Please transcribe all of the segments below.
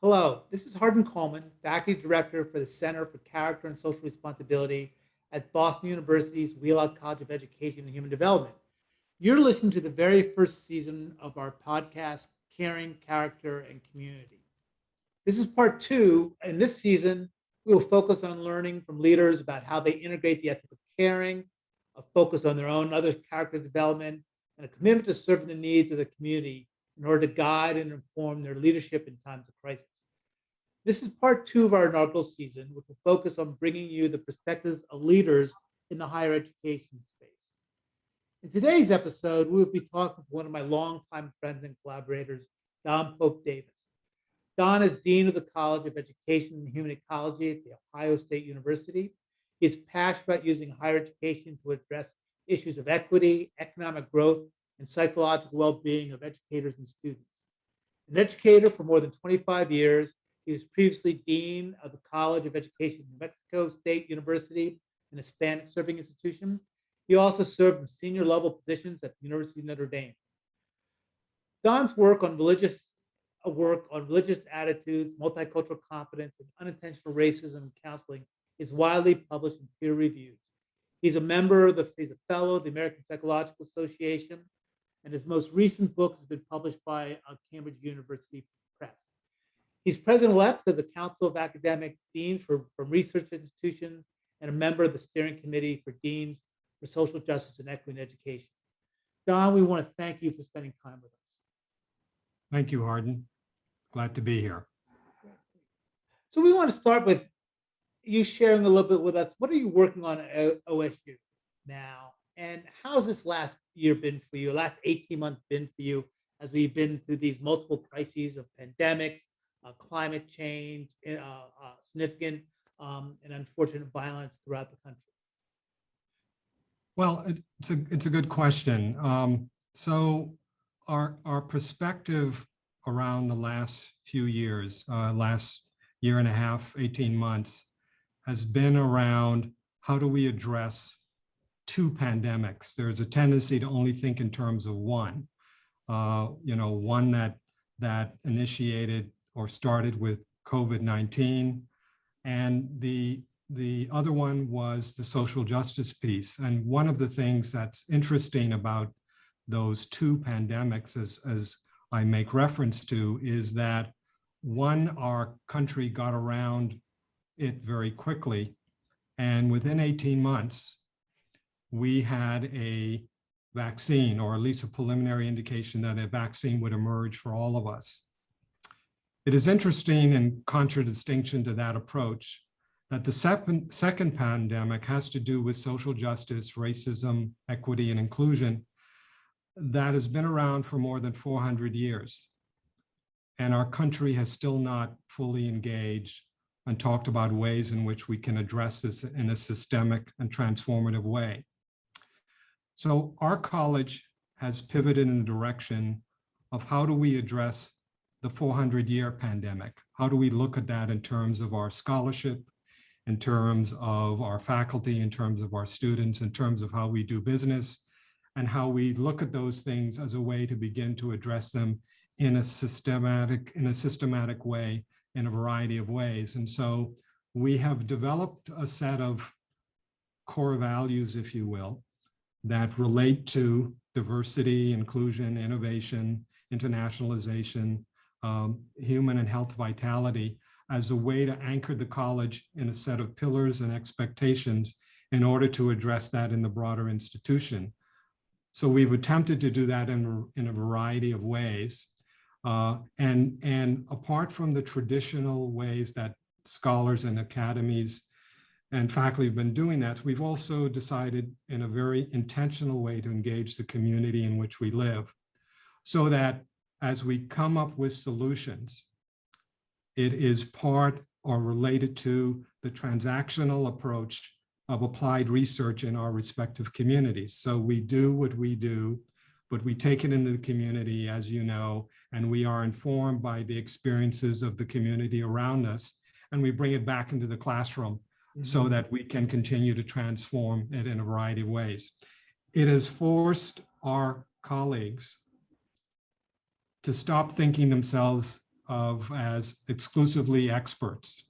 Hello, this is Hardin Coleman, Faculty Director for the Center for Character and Social Responsibility at Boston University's Wheelock College of Education and Human Development. You're listening to the very first season of our podcast, Caring, Character, and Community. This is part two. In this season, we will focus on learning from leaders about how they integrate the ethic of caring, a focus on their own other character development, and a commitment to serving the needs of the community in order to guide and inform their leadership in times of crisis. This is part two of our inaugural season, which will focus on bringing you the perspectives of leaders in the higher education space. In today's episode, we will be talking to one of my longtime friends and collaborators, Don Pope Davis. Don is Dean of the College of Education and Human Ecology at The Ohio State University. He is passionate about using higher education to address issues of equity, economic growth, and psychological well-being of educators and students. An educator for more than 25 years, he was previously Dean of the College of Education at New Mexico State University, an Hispanic serving institution. He also served in senior level positions at the University of Notre Dame. Don's work on religious attitudes, multicultural competence, and unintentional racism and counseling is widely published and peer reviewed. He's a fellow of the American Psychological Association, and his most recent book has been published by Cambridge University Press. He's president-elect of the Council of Academic Deans from research institutions and a member of the steering committee for Deans for Social Justice and Equity in Education. Don, we want to thank you for spending time with us. Thank you, Hardin. Glad to be here. So we want to start with you sharing a little bit with us. What are you working on at OSU now? And how's this last year been for you, last 18 months been for you as we've been through these multiple crises of pandemics, climate change, significant and unfortunate violence throughout the country? Well, it's a good question. So our perspective around the last few years, last year and a half, 18 months, has been around how do we address two pandemics. There's a tendency to only think in terms of one, one that initiated or started with COVID-19, and the other one was the social justice piece. And one of the things that's interesting about those two pandemics, as I make reference to, is that one, our country got around it very quickly, and within 18 months, we had a vaccine, or at least a preliminary indication that a vaccine would emerge for all of us. It is interesting, in contradistinction to that approach, that the second pandemic has to do with social justice, racism, equity, and inclusion that has been around for more than 400 years. And our country has still not fully engaged and talked about ways in which we can address this in a systemic and transformative way. So our college has pivoted in the direction of how do we address the 400-year pandemic? How do we look at that in terms of our scholarship, in terms of our faculty, in terms of our students, in terms of how we do business, and how we look at those things as a way to begin to address them in a systematic way, in a variety of ways. And so we have developed a set of core values, if you will, that relate to diversity, inclusion, innovation, internationalization, human and health vitality, as a way to anchor the college in a set of pillars and expectations in order to address that in the broader institution. So we've attempted to do that in a variety of ways. And apart from the traditional ways that scholars and academies and faculty have been doing that, we've also decided in a very intentional way to engage the community in which we live, so that as we come up with solutions, it is part or related to the transactional approach of applied research in our respective communities. So we do what we do, but we take it into the community, as you know, and we are informed by the experiences of the community around us, and we bring it back into the classroom so that we can continue to transform it in a variety of ways. It has forced our colleagues to stop thinking themselves of as exclusively experts,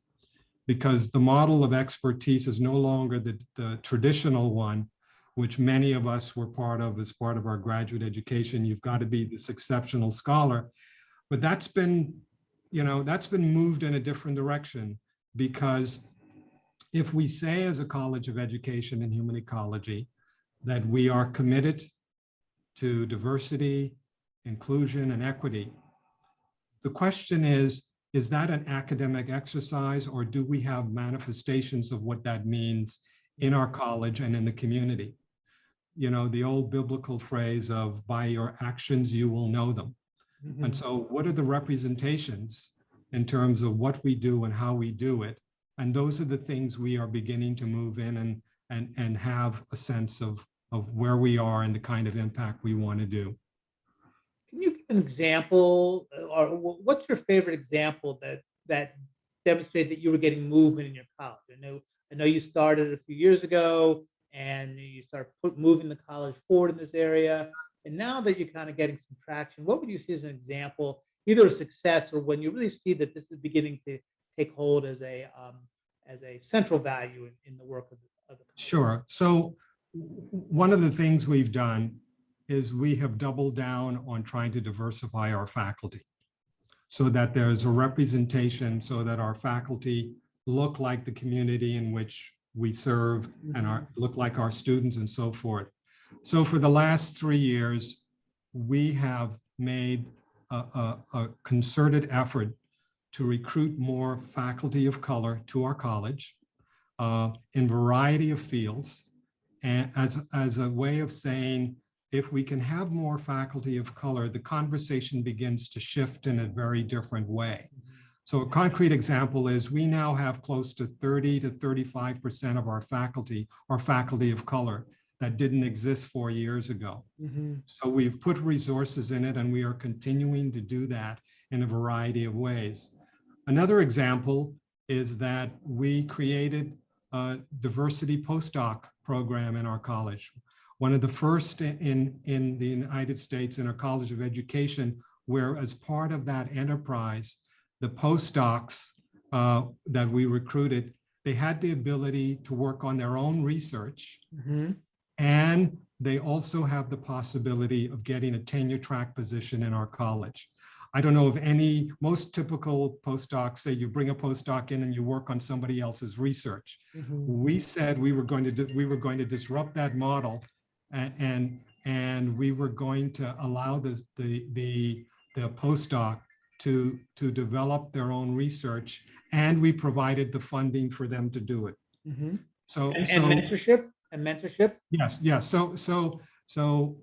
because the model of expertise is no longer the traditional one, which many of us were part of as part of our graduate education. You've got to be this exceptional scholar. But that's been, that's been moved in a different direction, because if we say as a College of Education and Human Ecology that we are committed to diversity, inclusion, and equity, the question is that an academic exercise, or do we have manifestations of what that means in our college and in the community? The old biblical phrase of by your actions, you will know them. Mm-hmm. And so what are the representations in terms of what we do and how we do it? And those are the things we are beginning to move in and have a sense of where we are and the kind of impact we want to do. Can you give an example, or what's your favorite example that demonstrated that you were getting movement in your college? I know you started a few years ago, and you started moving the college forward in this area. And now that you're kind of getting some traction, what would you see as an example, either of success or when you really see that this is beginning to take hold as a central value in the work of the college? Sure. So one of the things we've done is we have doubled down on trying to diversify our faculty so that there's a representation, so that our faculty look like the community in which we serve and look like our students and so forth. So for the last 3 years, we have made a concerted effort to recruit more faculty of color to our college in a variety of fields, and as a way of saying, if we can have more faculty of color, the conversation begins to shift in a very different way. So a concrete example is we now have close to 30 to 35% of our faculty are faculty of color that didn't exist 4 years ago. Mm-hmm. So we've put resources in it, and we are continuing to do that in a variety of ways. Another example is that we created a diversity postdoc program in our college. One of the first in the United States in our College of Education, where as part of that enterprise, the postdocs that we recruited, they had the ability to work on their own research, mm-hmm. and they also have the possibility of getting a tenure track position in our college. I don't know if most typical postdocs say you bring a postdoc in and you work on somebody else's research. Mm-hmm. We said we were going to disrupt that model, and we were going to allow the postdoc to develop their own research, and we provided the funding for them to do it. Mm-hmm. So mentorship. Yes. So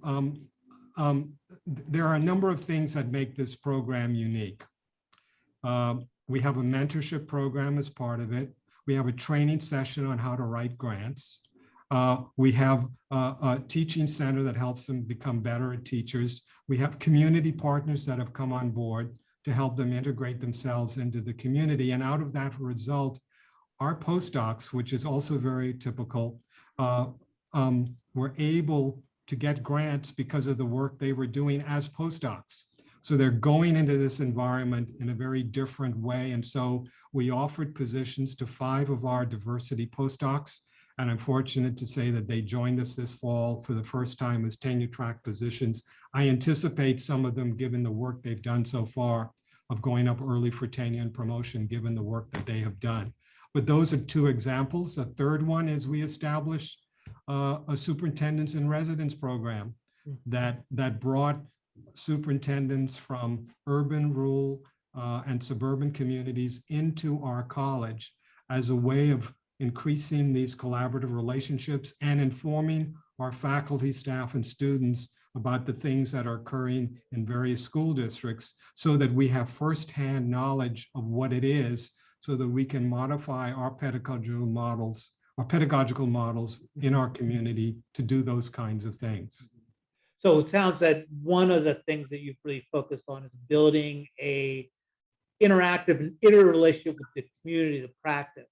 there are a number of things that make this program unique. We have a mentorship program as part of it. We have a training session on how to write grants. We have a teaching center that helps them become better at teachers. We have community partners that have come on board to help them integrate themselves into the community. And out of that result, our postdocs, which is also very typical, were able to get grants because of the work they were doing as postdocs. So they're going into this environment in a very different way. And so we offered positions to 5 of our diversity postdocs. And I'm fortunate to say that they joined us this fall for the first time as tenure track positions. I anticipate some of them, given the work they've done so far, of going up early for tenure and promotion, given the work that they have done. But those are 2 examples. The third one is we established a superintendents in residence program that brought superintendents from urban, rural, and suburban communities into our college as a way of increasing these collaborative relationships and informing our faculty, staff, and students about the things that are occurring in various school districts, so that we have firsthand knowledge of what it is, so that we can modify our pedagogical models in our community to do those kinds of things. So it sounds that one of the things that you've really focused on is building a interactive and interrelationship with the community of practice,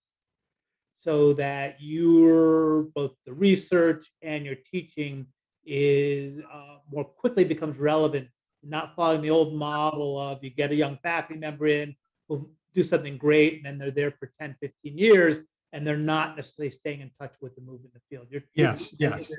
so that your both the research and your teaching is more quickly becomes relevant not following the old model of you get a young faculty member in who do something great and then they're there for 10, 15 years and they're not necessarily staying in touch with the movement in the field. Yes, yes,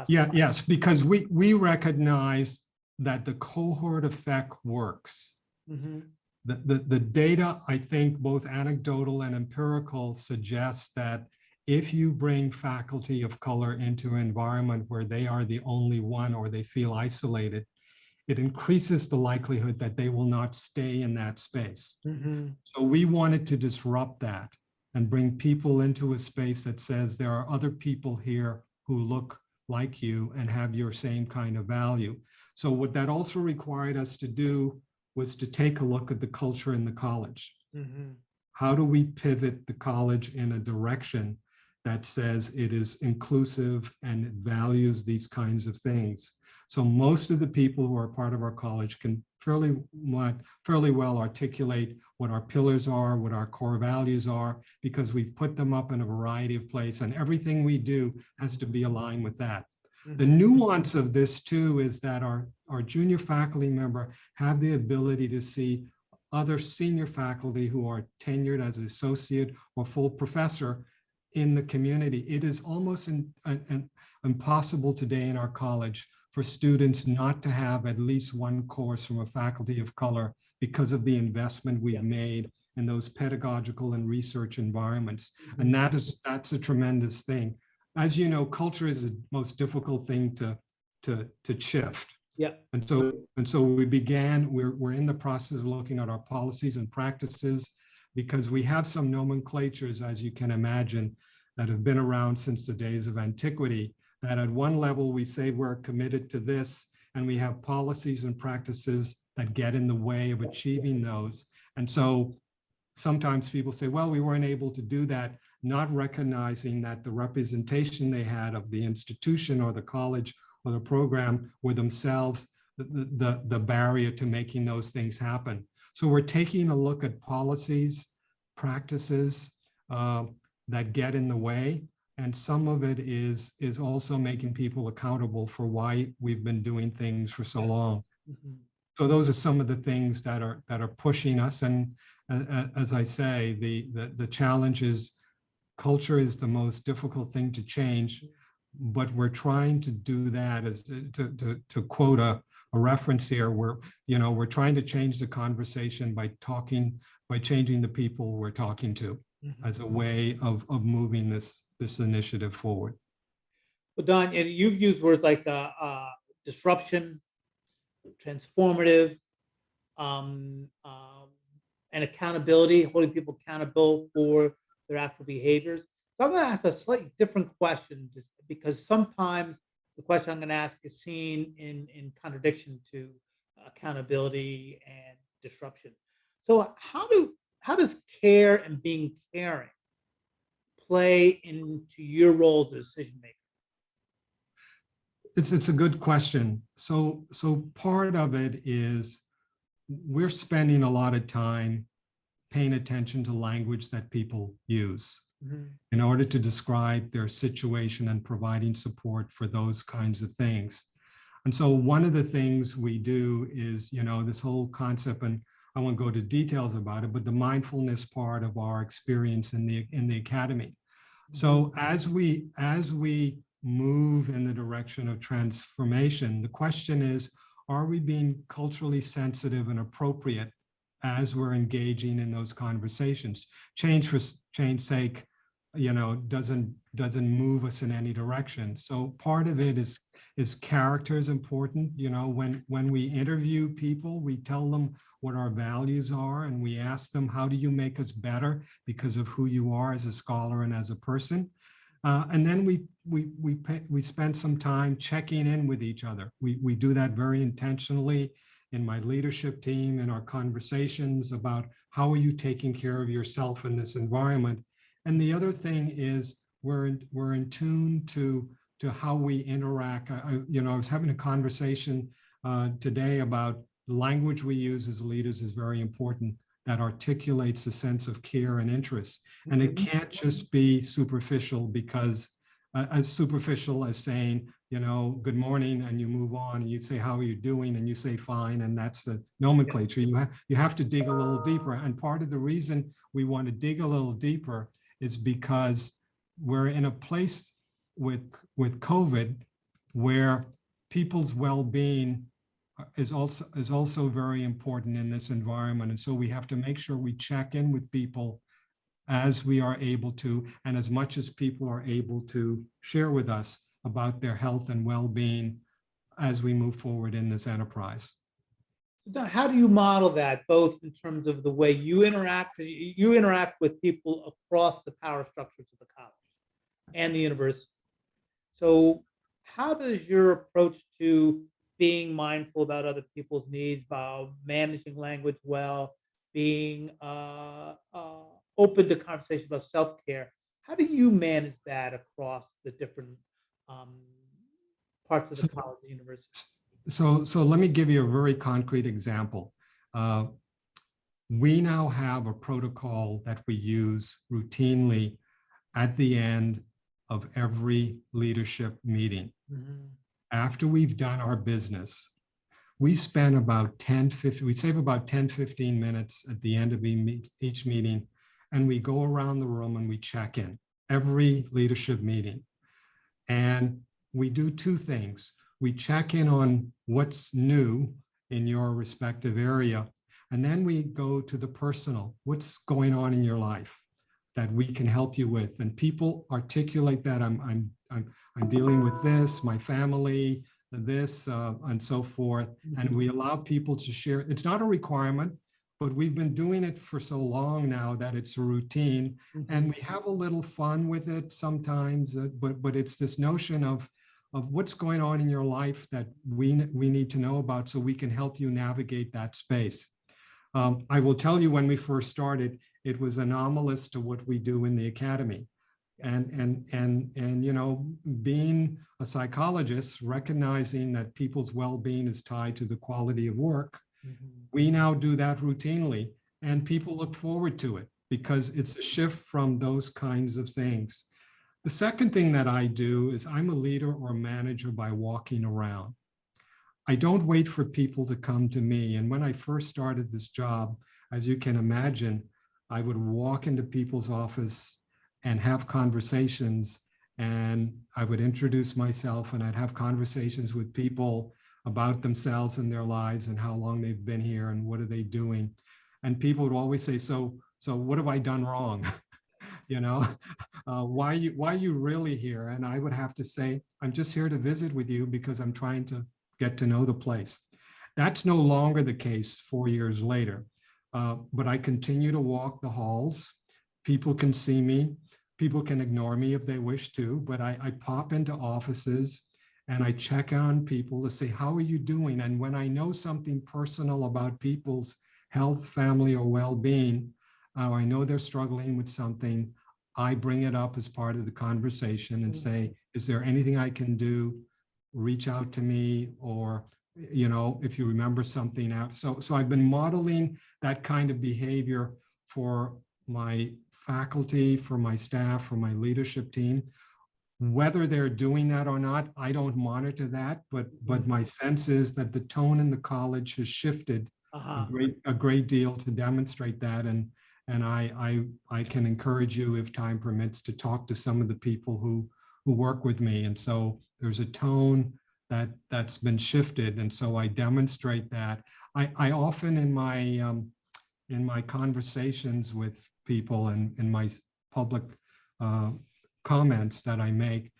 yeah, yes, because we recognize that the cohort effect works. Mm-hmm. The data, I think, both anecdotal and empirical, suggests that if you bring faculty of color into an environment where they are the only one or they feel isolated, it increases the likelihood that they will not stay in that space. Mm-hmm. So we wanted to disrupt that and bring people into a space that says there are other people here who look like you and have your same kind of value. So what that also required us to do was to take a look at the culture in the college. Mm-hmm. How do we pivot the college in a direction that says it is inclusive and it values these kinds of things? So most of the people who are part of our college can fairly well articulate what our pillars are, what our core values are, because we've put them up in a variety of places, and everything we do has to be aligned with that. The nuance of this too is that our junior faculty member have the ability to see other senior faculty who are tenured as associate or full professor in the community. It is almost impossible today in our college for students not to have at least one course from a faculty of color because of the investment we've made in those pedagogical and research environments. And that's a tremendous thing. As you know, culture is the most difficult thing to shift. Yeah. And so we're in the process of looking at our policies and practices, because we have some nomenclatures, as you can imagine, that have been around since the days of antiquity, that at one level we say we're committed to this, and we have policies and practices that get in the way of achieving those. And so sometimes people say, well, we weren't able to do that, not recognizing that the representation they had of the institution or the college or the program were themselves the barrier to making those things happen. So we're taking a look at policies, practices that get in the way. And some of it is also making people accountable for why we've been doing things for so long. So those are some of the things that are pushing us. And as I say, the challenge is culture is the most difficult thing to change, but we're trying to do that. As to quote a reference here, we're trying to change the conversation by changing the people we're talking to as a way of moving this initiative forward. Well, Don, you've used words like disruption, transformative, and accountability, holding people accountable for their actual behaviors. So I'm going to ask a slightly different question, just because sometimes the question I'm going to ask is seen in contradiction to accountability and disruption. So how does care and being caring play into your role as a decision maker? It's a good question. So part of it is we're spending a lot of time paying attention to language that people use in order to describe their situation and providing support for those kinds of things. And so one of the things we do is, this whole concept, and I won't go to details about it, but the mindfulness part of our experience in the academy. So as we move in the direction of transformation, the question is, are we being culturally sensitive and appropriate as we're engaging in those conversations? Change for change's sake, doesn't move us in any direction. So part of it is character is important. When we interview people, we tell them what our values are, and we ask them, how do you make us better because of who you are as a scholar and as a person? And then we spend some time checking in with each other. We do that very intentionally in my leadership team, in our conversations about how are you taking care of yourself in this environment. And the other thing is we're in tune to how we interact. I was having a conversation today about the language we use as leaders is very important, that articulates a sense of care and interest. And it can't just be superficial, because as superficial as saying, good morning, and you move on, and you say, how are you doing? And you say, fine. And that's the nomenclature. You have to dig a little deeper. And part of the reason we want to dig a little deeper is because we're in a place with COVID where people's well-being is also very important in this environment. And so we have to make sure we check in with people as we are able to, and as much as people are able to share with us about their health and well-being as we move forward in this enterprise. So Don, how do you model that, both in terms of the way you interact, because you interact with people across the power structures of the college and the university. So how does your approach to being mindful about other people's needs, by managing language well, being open to conversation about self-care, how do you manage that across the different um, parts of the college and university? So let me give you a very concrete example. We now have a protocol that we use routinely at the end of every leadership meeting. Mm-hmm. After we've done our business, we spend about 10-15, we save about 10-15 minutes at the end of each meeting, and we go around the room and we check in every leadership meeting. And we do two things. We check in on what's new in your respective area, and then we go to the personal. What's going on in your life that we can help you with? And people articulate that I'm dealing with this, my family, this, and so forth. And we allow people to share. It's not a requirement, but we've been doing it for so long now that it's a routine, and we have a little fun with it sometimes. But it's this notion of what's going on in your life that we need to know about, so we can help you navigate that space. I will tell you, when we first started, it was anomalous to what we do in the academy. And being a psychologist, recognizing that people's well-being is tied to the quality of work, we now do that routinely, and people look forward to it because it's a shift from those kinds of things. The second thing that I do is I'm a leader or manager by walking around. I don't wait for people to come to me. And when I first started this job, as you can imagine, I would walk into people's office and have conversations, and I would introduce myself, and I'd have conversations with people about themselves and their lives and how long they've been here and what are they doing. And people would always say, so what have I done wrong? Why are you really here? And I would have to say, I'm just here to visit with you because I'm trying to get to know the place. That's no longer the case 4 years later, but I continue to walk the halls. People can see me. People can ignore me if they wish to, but I pop into offices and I check on people to say, how are you doing? And when I know something personal about people's health, family, or well-being, I know they're struggling with something, I bring it up as part of the conversation and say, is there anything I can do? Reach out to me, or, if you remember something out. So I've been modeling that kind of behavior for my faculty, for my staff, for my leadership team. Whether they're doing that or not, I don't monitor that, but my sense is that the tone in the college has shifted a great deal to demonstrate that. And I can encourage you, if time permits, to talk to some of the people who work with me. And so there's a tone that's been shifted. And so I demonstrate that. I often in my conversations with people and in my public comments that I make,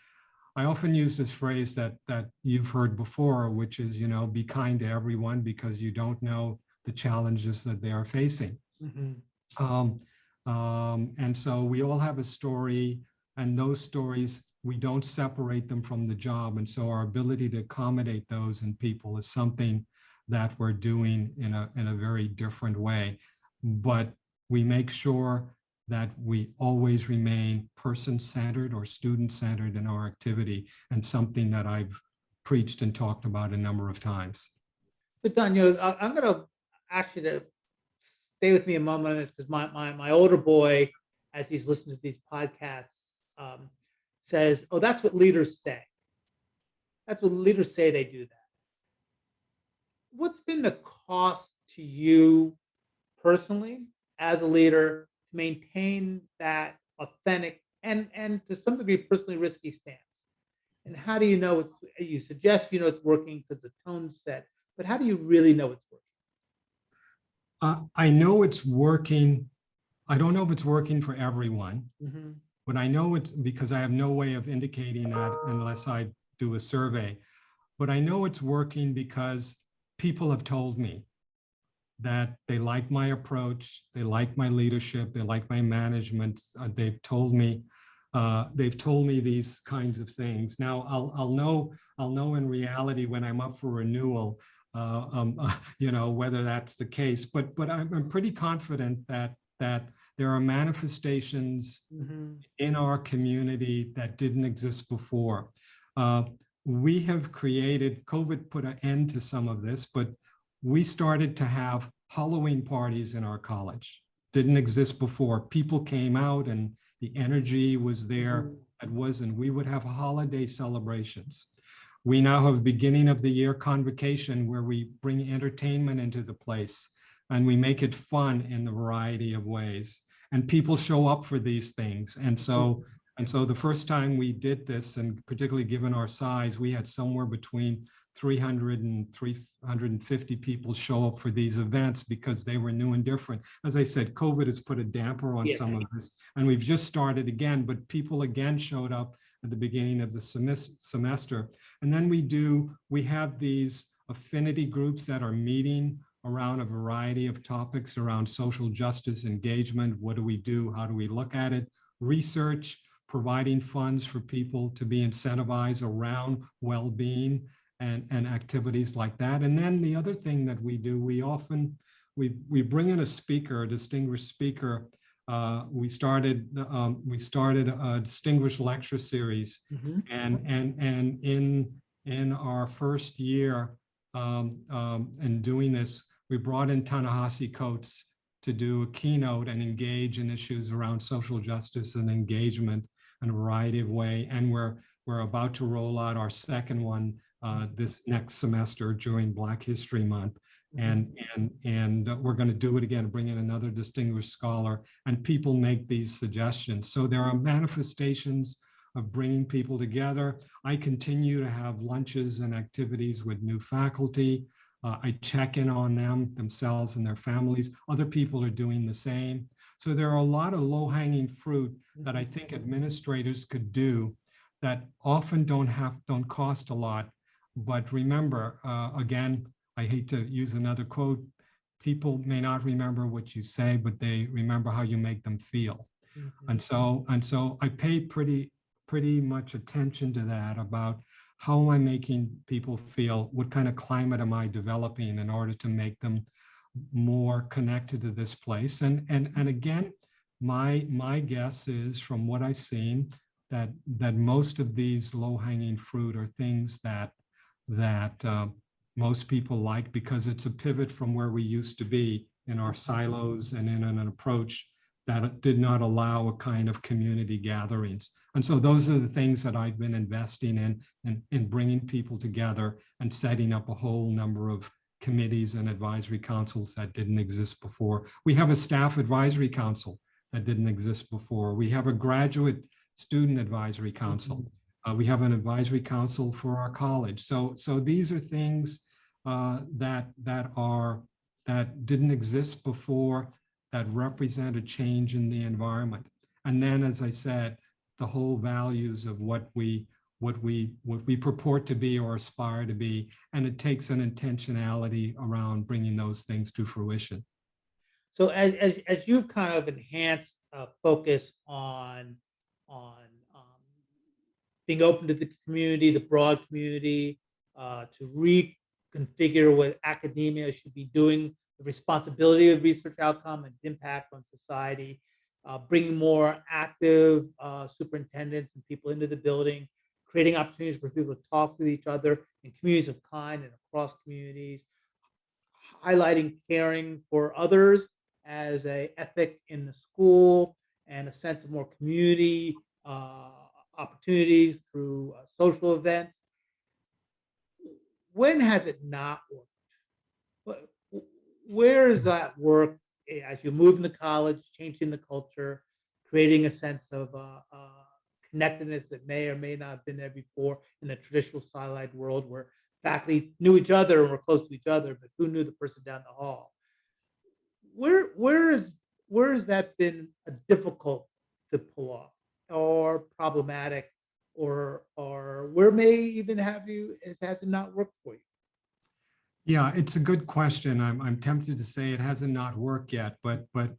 I often use this phrase that you've heard before, which is, be kind to everyone because you don't know the challenges that they are facing. And so we all have a story, and those stories, we don't separate them from the job. And so our ability to accommodate those in people is something that we're doing in a very different way. But we make sure that we always remain person-centered or student-centered in our activity, and something that I've preached and talked about a number of times. So Don, I'm going to ask you to stay with me a moment on this, because my older boy, as he's listening to these podcasts, says, "Oh, that's what leaders say." That's what leaders say they do that. What's been the cost to you personally as a leader to maintain that authentic and to some degree personally risky stance? And how do you know it's you suggest you know it's working because the tone's set, but how do you really know it's working? I know it's working. I don't know if it's working for everyone, Mhm. but I know it's because I have no way of indicating that unless I do a survey. But I know it's working because people have told me that they like my approach, they like my leadership, they like my management. They've told me these kinds of things. Now I'll know in reality when I'm up for renewal, whether that's the case. But I'm pretty confident that there are manifestations Mhm. in our community that didn't exist before. Uh, we have created, COVID put an end to some of this, but we started to have Halloween parties in our college. Didn't exist before. People came out and the energy was there. Mhm. It wasn't. We would have holiday celebrations. We now have beginning of the year convocation where we bring entertainment into the place and we make it fun in a variety of ways. And people show up for these things. And so the first time we did this, and particularly given our size, we had somewhere between 300 and 350 people show up for these events because they were new and different. As I said, COVID has put a damper on Yeah. some of this, and we've just started again, but people again showed up at the beginning of the semester. And then we have these affinity groups that are meeting around a variety of topics around social justice engagement. What do we do? How do we look at it? Research, providing funds for people to be incentivized around well-being and activities like that. And then the other thing that we do, we bring in a speaker, a distinguished speaker. We started a distinguished lecture series, Mhm. and in our first year in doing this, we brought in Ta-Nehisi Coates to do a keynote and engage in issues around social justice and engagement in a variety of ways. And we're about to roll out our second one this next semester during Black History Month. And we're going to do it again, bring in another distinguished scholar, and people make these suggestions. So there are manifestations of bringing people together. I continue to have lunches and activities with new faculty. I check in on them themselves and their families. Other people are doing the same. So there are a lot of low-hanging fruit that I think administrators could do that often don't cost a lot. But remember, again, I hate to use another quote, people may not remember what you say, but they remember how you make them feel. Mhm. And so I pay pretty much attention to that about how am I making people feel? What kind of climate am I developing in order to make them more connected to this place? And again, my guess is from what I've seen that most of these low-hanging fruit are things that most people like because it's a pivot from where we used to be in our silos and in an approach that did not allow a kind of community gatherings. And so those are the things that I've been investing in bringing people together and setting up a whole number of committees and advisory councils that didn't exist before. We have a staff advisory council that didn't exist before. We have a graduate student advisory council. We have an advisory council for our college. So these are things that didn't exist before, that represent a change in the environment. And then, as I said, the whole values of what we purport to be or aspire to be, and it takes an intentionality around bringing those things to fruition. So as you've kind of enhanced focus on being open to the community, the broad community, to reconfigure what academia should be doing, the responsibility of research outcome and impact on society, bringing more active superintendents and people into the building, creating opportunities for people to talk with each other in communities of kind and across communities, highlighting caring for others as a ethic in the school and a sense of more community opportunities through social events. when has it not worked? Where is that work as you move into college, changing the culture, creating a sense of connectedness that may or may not have been there before in the traditional siloed world where faculty knew each other and were close to each other, but who knew the person down the hall? Where where is where has that been difficult to pull off or problematic or where may even have you has it not worked for you? Yeah, it's a good question. I'm tempted to say it hasn't not worked yet, but I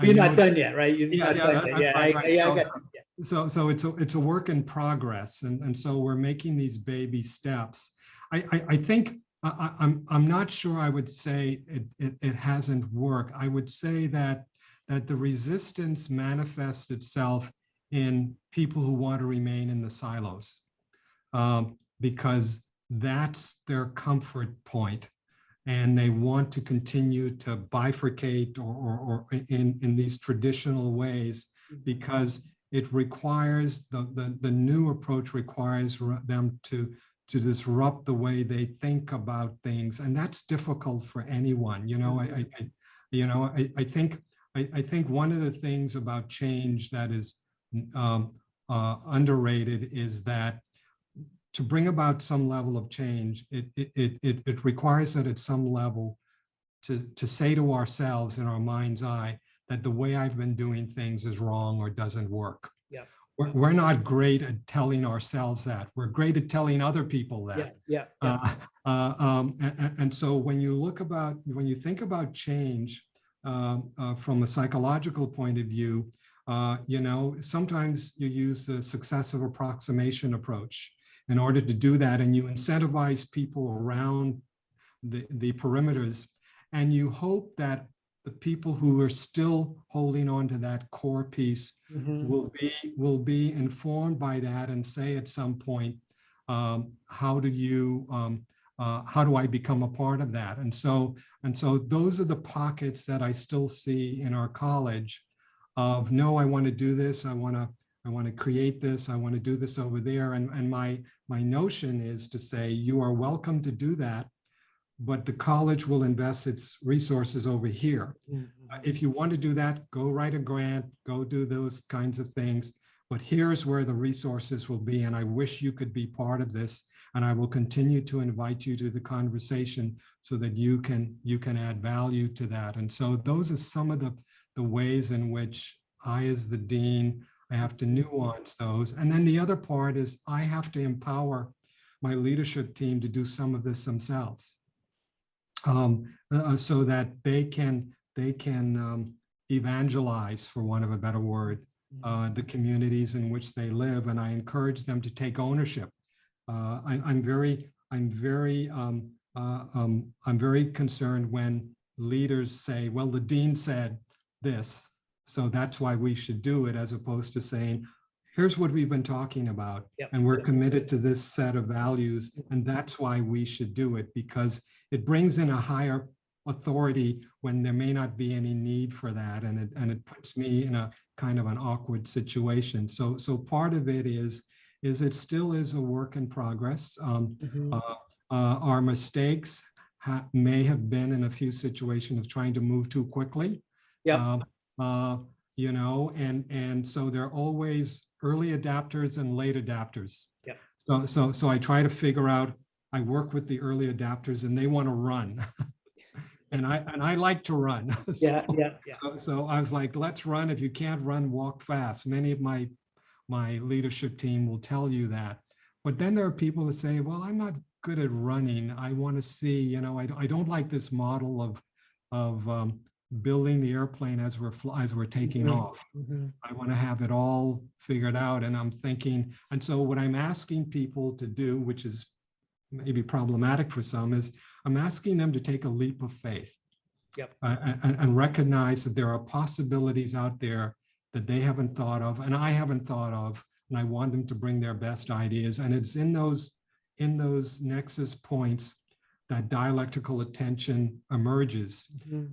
You're know not that, done yet, right? You're yeah, not yeah, done yet. Yeah, right, right. I So, got so you. Yeah. so it's a work in progress, and so we're making these baby steps. I think I'm not sure I would say it hasn't worked. I would say that the resistance manifests itself in people who want to remain in the silos, because that's their comfort point, and they want to continue to bifurcate or in these traditional ways, because it requires the new approach requires them to disrupt the way they think about things, and that's difficult for anyone. I think one of the things about change that is um, underrated is that to bring about some level of change, it requires that at some level to say to ourselves in our mind's eye that the way I've been doing things is wrong or doesn't work. Yeah. We're not great at telling ourselves that. We're great at telling other people that. Yeah. Yeah. And so when you think about change from a psychological point of view, sometimes you use the successive approximation approach in order to do that, and you incentivize people around the perimeters, and you hope that the people who are still holding on to that core piece will be informed by that and say at some point, how do I become a part of that? And so those are the pockets that I still see in our college of, no, I want to do this, I want to create this, I want to do this over there. And my notion is to say, you are welcome to do that, but the college will invest its resources over here. If you want to do that, go write a grant, go do those kinds of things. But here's where the resources will be. And I wish you could be part of this. And I will continue to invite you to the conversation so that you can add value to that. And so those are some of the ways in which I, as the dean, I have to nuance those. And then the other part is I have to empower my leadership team to do some of this themselves, so that they can evangelize, for want of a better word, the communities in which they live. And I encourage them to take ownership. I'm very concerned when leaders say, well, the dean said this, so that's why we should do it, as opposed to saying, here's what we've been talking about, and we're committed to this set of values, and that's why we should do it, because it brings in a higher authority when there may not be any need for that, and it puts me in a kind of an awkward situation. So part of it is it still is a work in progress. Our mistakes may have been in a few situations of trying to move too quickly. And so there are always early adapters and late adapters. So I try to figure out, I work with the early adapters and they want to run. and I like to run. So I was like, let's run. If you can't run, walk fast. Many of my leadership team will tell you that. But then there are people that say, well, I'm not good at running. I want to see, I don't like this model of building the airplane as we're taking off. I want to have it all figured out. And I'm thinking, and so what I'm asking people to do, which is maybe problematic for some, is I'm asking them to take a leap of faith and recognize that there are possibilities out there that they haven't thought of and I haven't thought of, and I want them to bring their best ideas. And it's in those nexus points that dialectical attention emerges,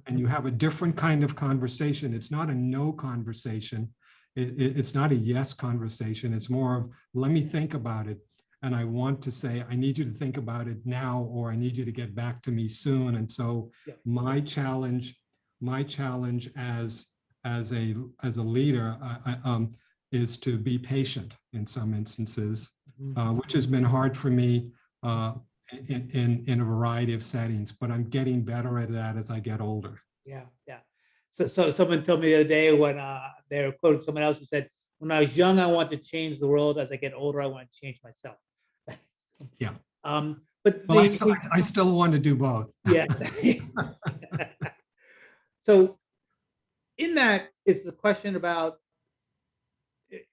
and you have a different kind of conversation. It's not a no conversation. It's not a yes conversation. It's more of, let me think about it. and I want to say, I need you to think about it now, or I need you to get back to me soon. And so Yeah. my challenge as a leader is to be patient in some instances, which has been hard for me in a variety of settings, but I'm getting better at that as I get older. Yeah, yeah. So someone told me the other day when they were quoting someone else who said, "When I was young, I want to change the world. As I get older, I want to change myself." Yeah. But Well, I still want to do both. yeah. So in that is the question about,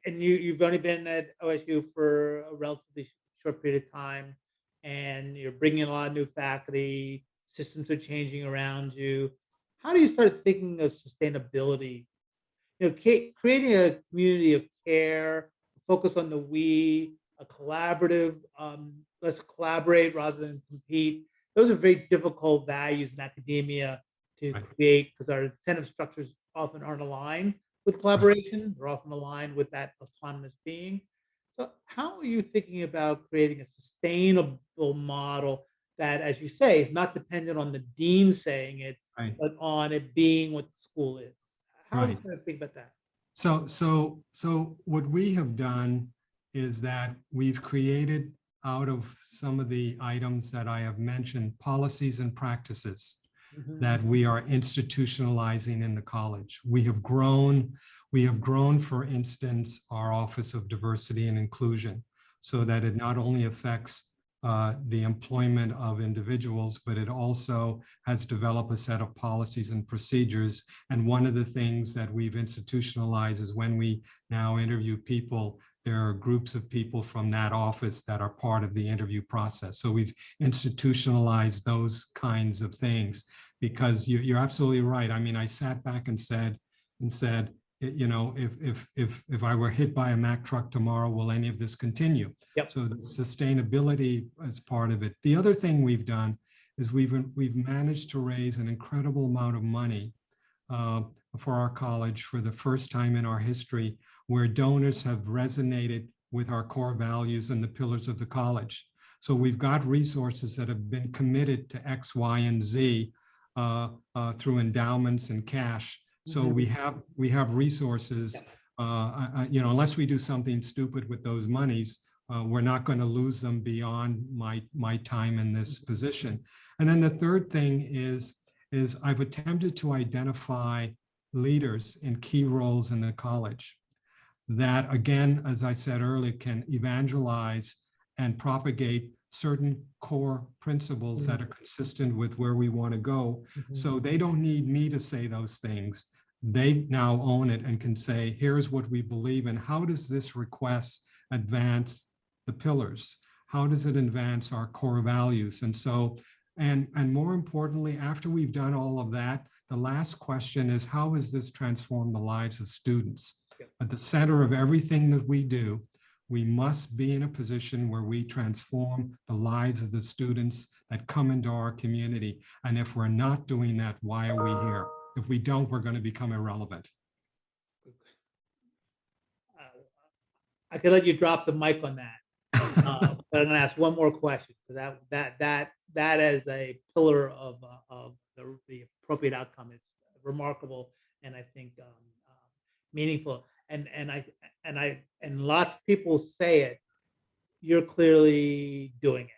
and you've only been at OSU for a relatively short period of time, and you're bringing in a lot of new faculty, systems are changing around you. How do you start thinking of sustainability? Creating a community of care, focus on the we, a collaborative, let's collaborate rather than compete. Those are very difficult values in academia to Right. create, because our incentive structures often aren't aligned with collaboration. They're often aligned with that autonomous being. So how are you thinking about creating a sustainable model that, as you say, is not dependent on the dean saying it, Right. but on it being what the school is? How are you Right. going to think about that? So what we have done is that we've created, out of some of the items that I have mentioned, policies and practices that we are institutionalizing in the college. We have grown, for instance, our Office of Diversity and Inclusion, so that it not only affects the employment of individuals, but it also has developed a set of policies and procedures. And one of the things that we've institutionalized is when we now interview people, there are groups of people from that office that are part of the interview process. So we've institutionalized those kinds of things, because you're absolutely right. I mean, I sat back and said, if I were hit by a Mack truck tomorrow, will any of this continue? Yep. So the sustainability is part of it. The other thing we've done is we've managed to raise an incredible amount of money for our college for the first time in our history, where donors have resonated with our core values and the pillars of the college. So we've got resources that have been committed to X, Y, and Z through endowments and cash. So we have resources, unless we do something stupid with those monies, we're not going to lose them beyond my time in this position. And then the third thing is I've attempted to identify leaders in key roles in the college that, again, as I said earlier, can evangelize and propagate certain core principles that are consistent with where we want to go. So they don't need me to say those things. They now own it and can say, here's what we believe in. How does this request advance the pillars? How does it advance our core values? And so, and more importantly, after we've done all of that, the last question is, how has this transformed the lives of students? At the center of everything that we do, we must be in a position where we transform the lives of the students that come into our community. And if we're not doing that, why are we here? If we don't, we're going to become irrelevant. I could let you drop the mic on that, but I'm going to ask one more question, because that as a pillar of the appropriate outcome is remarkable, and I think meaningful. And lots of people say it. You're clearly doing it,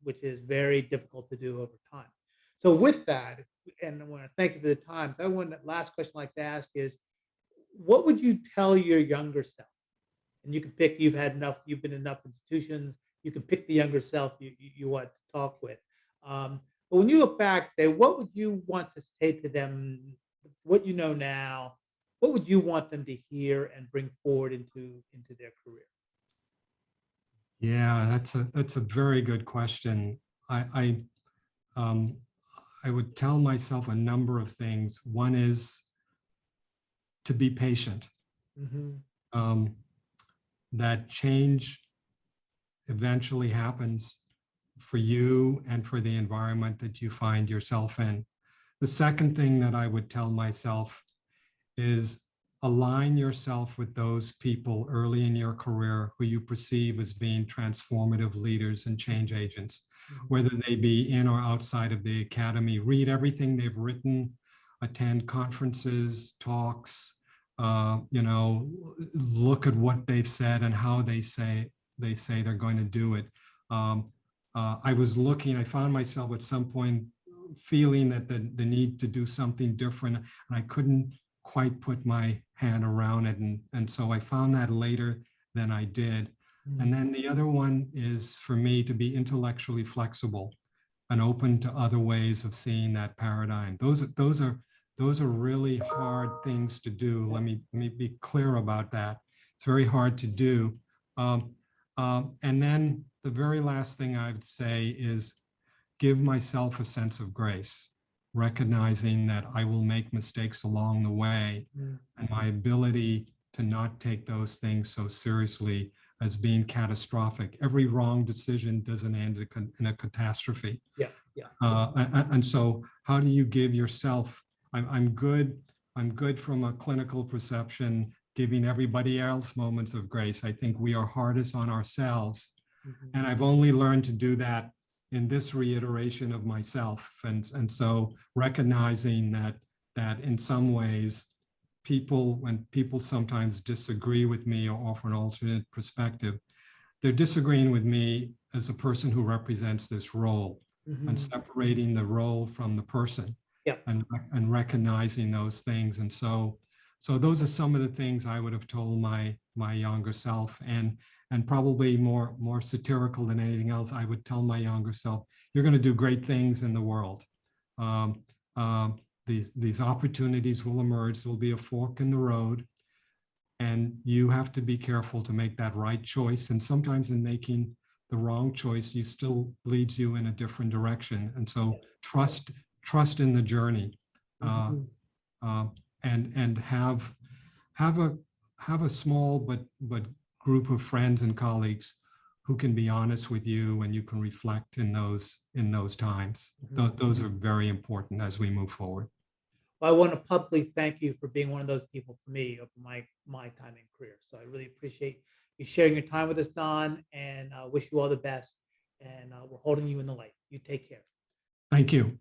which is very difficult to do over time. So with that, and I want to thank you for the time. So last question I'd like to ask is, what would you tell your younger self? And you can pick. You've been in enough institutions. You can pick the younger self you want to talk with. But when you look back, say, what would you want to say to them? What you know now, what would you want them to hear and bring forward into their career? Yeah, that's a very good question. I would tell myself a number of things. One is to be patient. That change eventually happens for you and for the environment that you find yourself in. The second thing that I would tell myself is align yourself with those people early in your career who you perceive as being transformative leaders and change agents, whether they be in or outside of the academy. Read everything they've written, attend conferences, talks, look at what they've said and how they say they're going to do it. I found myself at some point feeling that the need to do something different, and I couldn't quite put my hand around it. And so I found that later than I did. And then the other one is for me to be intellectually flexible and open to other ways of seeing that paradigm. Those are really hard things to do. Let me be clear about that. It's very hard to do. And then the very last thing I would say is give myself a sense of grace, recognizing that I will make mistakes along the way, and my ability to not take those things so seriously as being catastrophic. Every wrong decision doesn't end in a catastrophe. And so how do you give yourself, I'm good from a clinical perception, giving everybody else moments of grace. I think we are hardest on ourselves. And I've only learned to do that in this reiteration of myself. And so recognizing that in some ways, when people sometimes disagree with me or offer an alternate perspective, they're disagreeing with me as a person who represents this role, and separating the role from the person, and recognizing those things. And so those are some of the things I would have told my younger self, and probably more satirical than anything else, I would tell my younger self, you're going to do great things in the world. These opportunities will emerge. There'll be a fork in the road, and you have to be careful to make that right choice. And sometimes in making the wrong choice, you still leads you in a different direction. And so trust in the journey, and have a small but group of friends and colleagues who can be honest with you, and you can reflect in those times. Those are very important as we move forward. Well, I want to publicly thank you for being one of those people for me over my time and career. So I really appreciate you sharing your time with us, Don, and wish you all the best. And we're holding you in the light. You take care. Thank you.